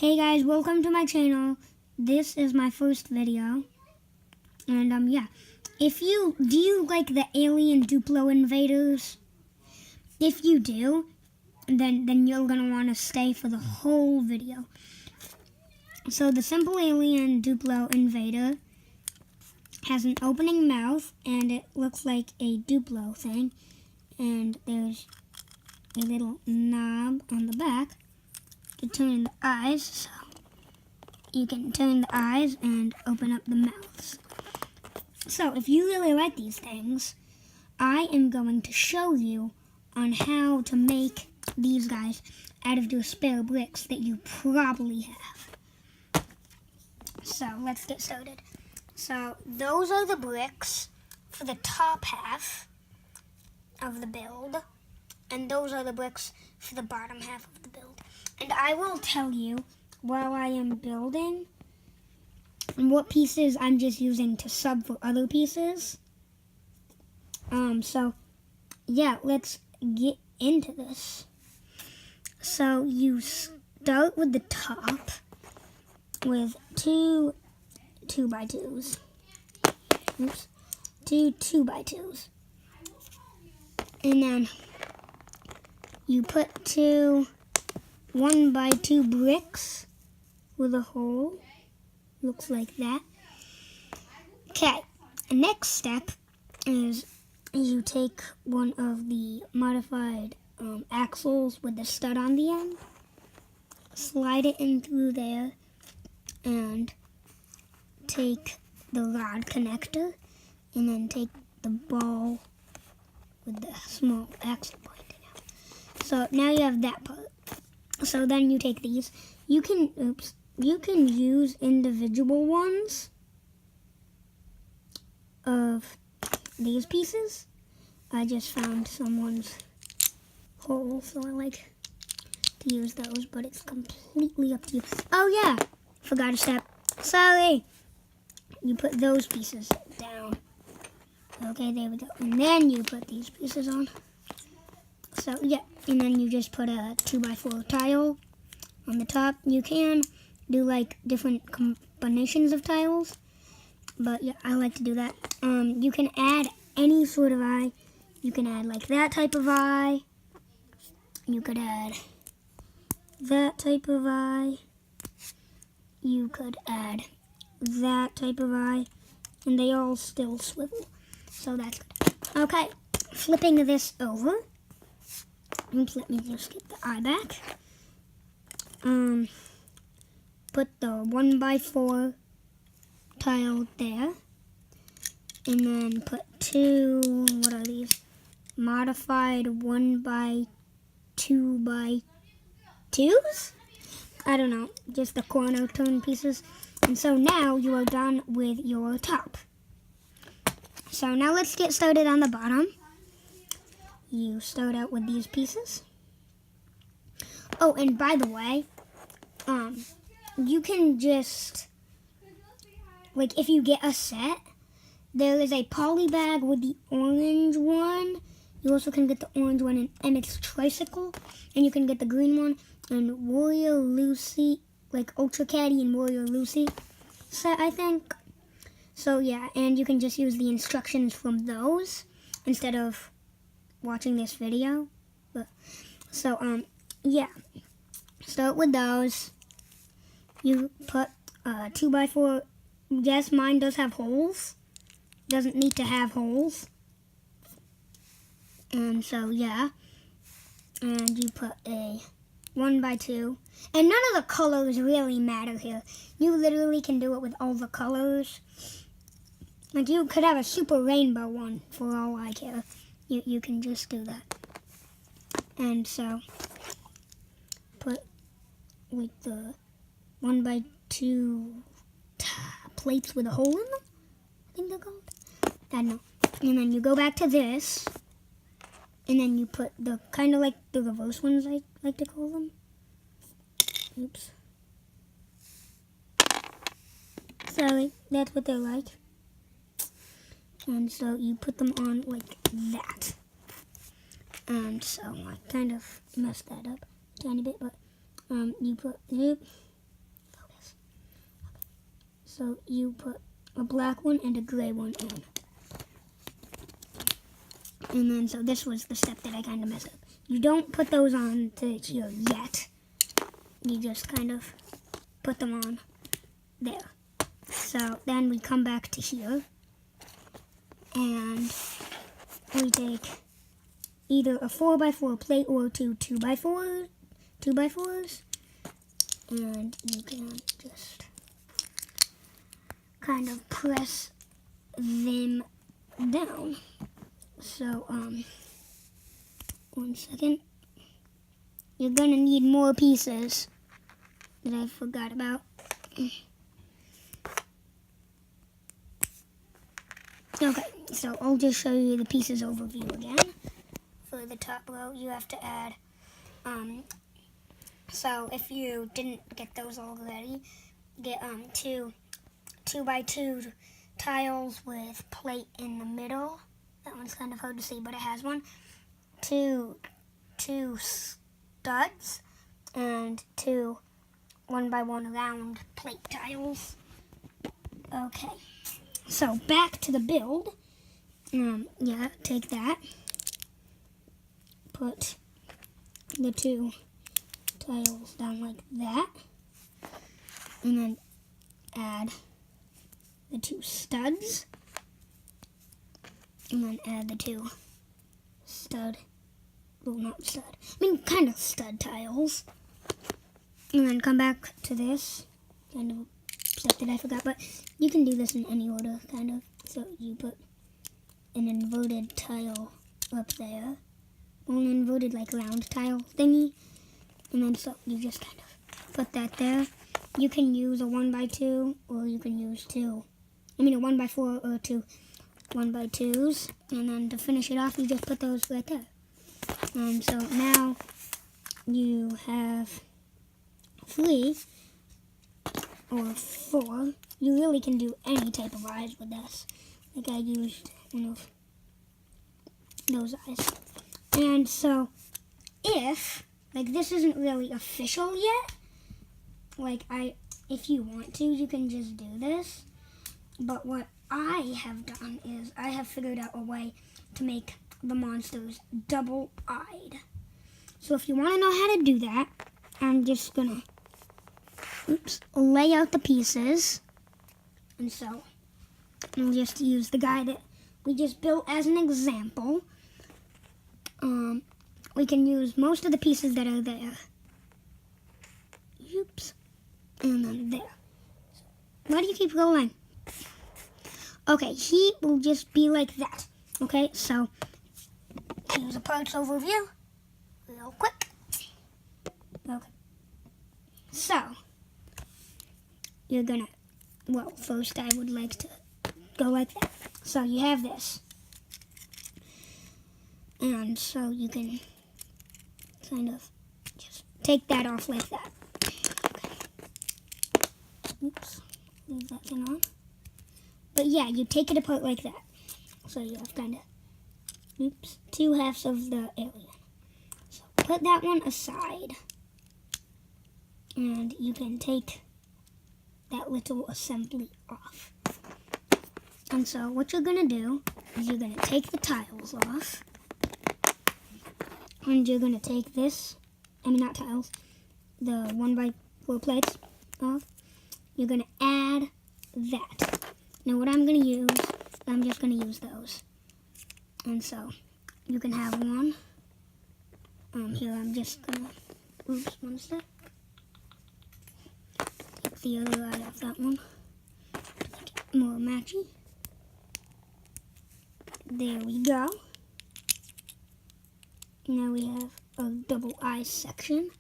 Hey guys, welcome to my channel. This is my first video. And yeah. Do you like the alien DUPLO Invaders? If you do, then you're gonna wanna stay for the whole video. So the simple alien DUPLO Invader has an opening mouth and it looks like a Duplo thing. And there's a little knob on the back to turn the eyes, so you can turn the eyes and open up the mouths. So if you really like these things, I am going to show you on how to make these guys out of your spare bricks that you probably have. So let's get started. So those are the bricks for the top half of the build, and those are the bricks for the bottom half of the build. And I will tell you while I am building what pieces I'm just using to sub for other pieces. So yeah, let's get into this. So you start with the top with two 2x2s. Oops. Two 2x2s. And then you put two 1x2 bricks with a hole. Looks like that. Okay, next step is you take one of the modified axles with the stud on the end, slide it in through there, and take the rod connector, and then take the ball with the small axle pointing out. So now you have that part. So then you take these. You can use individual ones of these pieces. I just found someone's hole, so I like to use those, but it's completely up to you. Oh yeah, forgot a step. Sorry. You put those pieces down. Okay, there we go. And then you put these pieces on. So yeah, and then you just put a 2x4 tile on the top. You can do like different combinations of tiles, but yeah, I like to do that. You can add any sort of eye. You can add like that type of eye. You could add that type of eye. You could add that type of eye, and they all still swivel. So that's good. Okay, flipping this over. Oops, let me just get the eye back. Put the 1x4 tile there. And then put two, what are these? Modified 1x2x2s? I don't know, just the corner turn pieces. And so now you are done with your top. So now let's get started on the bottom. You start out with these pieces. Oh, and by the way, you can just, like, if you get a set, there is a poly bag with the orange one. You also can get the orange one in Emmett's Tricycle, and you can get the green one in Warrior Lucy, like Ultra Caddy and Warrior Lucy set, I think. So yeah, and you can just use the instructions from those instead of watching this video. But so yeah, start with those. You put 2x4. Yes, mine does have holes. Doesn't need to have holes. And so yeah, and you put a 1x2, and none of the colors really matter here. You literally can do it with all the colors. Like, you could have a super rainbow one for all I care. You can just do that. And so put like the 1x2 plates with a hole in them, I think they're called. I don't know. And then you go back to this, and then you put the kind of like the reverse ones, I like to call them. Oops. Sorry, that's what they're like. And so you put them on like that. And so I kind of messed that up a tiny bit, but you put, So you put a black one and a gray one on. And then, so this was the step that I kind of messed up. You don't put those on to here yet. You just kind of put them on there. So then we come back to here. And we take either a 4x4 plate or two 2x4s. And you can just kind of press them down. So, 1 second. You're gonna need more pieces that I forgot about. Okay, so I'll just show you the pieces overview again. For the top row, you have to add, so if you didn't get those already, get 2x2 tiles with plate in the middle. That one's kind of hard to see, but it has one. Two studs and 2 1x1 round plate tiles. Okay, so back to the build. Yeah, take that. Put the 2 tiles down like that. And then add the 2 studs. And then add the 2 stud, well, not stud, I mean kind of stud tiles. And then come back to this kind of step that I forgot, but you can do this in any order, kind of. So you put an inverted tile up there, well, an inverted like round tile thingy, and then so you just kind of put that there. You can use a 1x2, or you can use a 1x4 or 2 1x2s, and then to finish it off, you just put those right there. So now you have 3 or 4. You really can do any type of eyes with this. Like I used one of those eyes. And so if, like this isn't really official yet, if you want to, you can just do this. But what I have done is I have figured out a way to make the monsters double-eyed. So if you want to know how to do that, I'm just gonna lay out the pieces. And so I'll just use the guy that we just built as an example. We can use most of the pieces that are there. Oops. And then there. Why do you keep going? Okay, he will just be like that. Okay, so here's a parts overview, real quick. Okay, so you're gonna, well, first I would like to go like that. So you have this, and so you can kind of just take that off like that. Okay. Oops, leave that thing on. But yeah, you take it apart like that. So you have kind of, 2 halves of the alien. So put that one aside. And you can take that little assembly off. And so what you're going to do is you're going to take the tiles off. And you're going to take this, not tiles, the 1x4 plates off. You're going to add that. Now what I'm going to use, I'm just going to use those. And so you can have one. Here I'm just going to, one sec. Take the other eye off that one. Make it more matchy. There we go. Now we have a double eye section.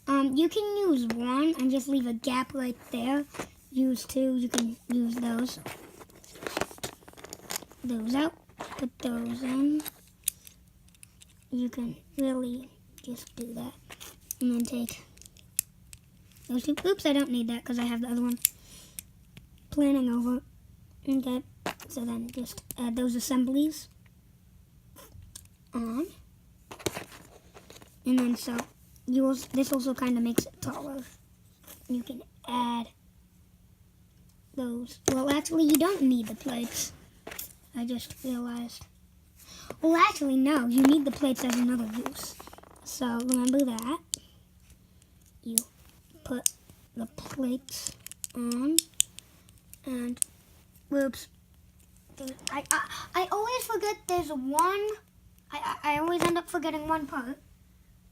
You can use one and just leave a gap right there. Use 2, you can use those. Those out, put those in. You can really just do that. And then take those 2. Oops, I don't need that because I have the other one planning over. Okay, so then just add those assemblies on. And then so, this also kind of makes it taller. You can add those. Well, actually, you don't need the plates. I just realized. Well, actually, no. You need the plates as another use. So remember that. You put the plates on, and whoops. I always forget there's one. I always end up forgetting one part.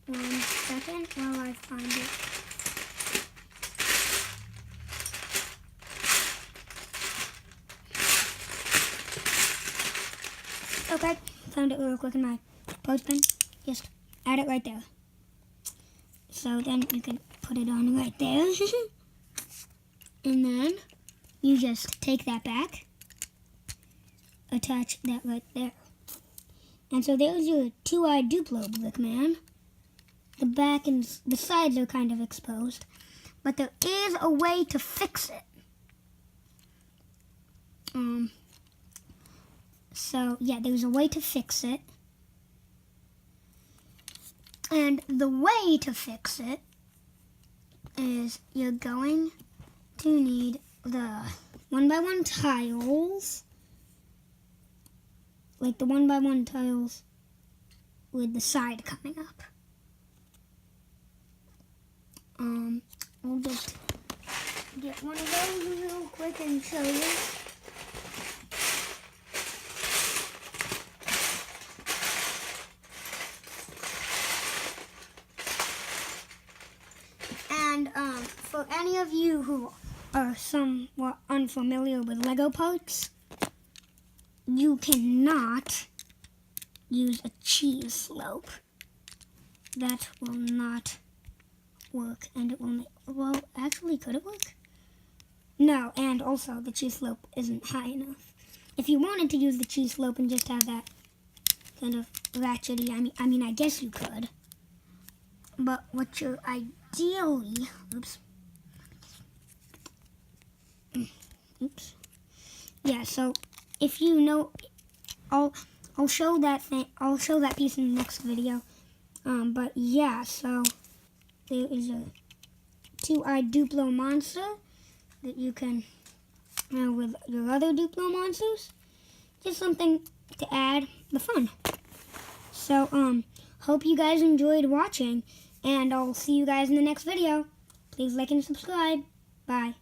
1 second while I find it. Okay, found it real quick in my post pen. Just add it right there. So then you can put it on right there. And then you just take that back, attach that right there. And so there's your two-eyed Duplo brick man. The back and the sides are kind of exposed, but there is a way to fix it. So yeah, there's a way to fix it. And the way to fix it is you're going to need the 1x1 tiles, like the 1x1 tiles with the side coming up. I'll just get one of those real quick and show you. And for any of you who are somewhat unfamiliar with Lego parts, you cannot use a cheese slope. That will not work, and it will make, well, actually, could it work? No, and also the cheese slope isn't high enough. If you wanted to use the cheese slope and just have that kind of ratchety, I mean, I guess you could. But what you're ideally, yeah, so if you know, I'll show that thing, I'll show that piece in the next video. But yeah, so there is a two-eyed Duplo monster that you can, with your other Duplo monsters, just something to add the fun. So, hope you guys enjoyed watching, and I'll see you guys in the next video. Please like and subscribe. Bye.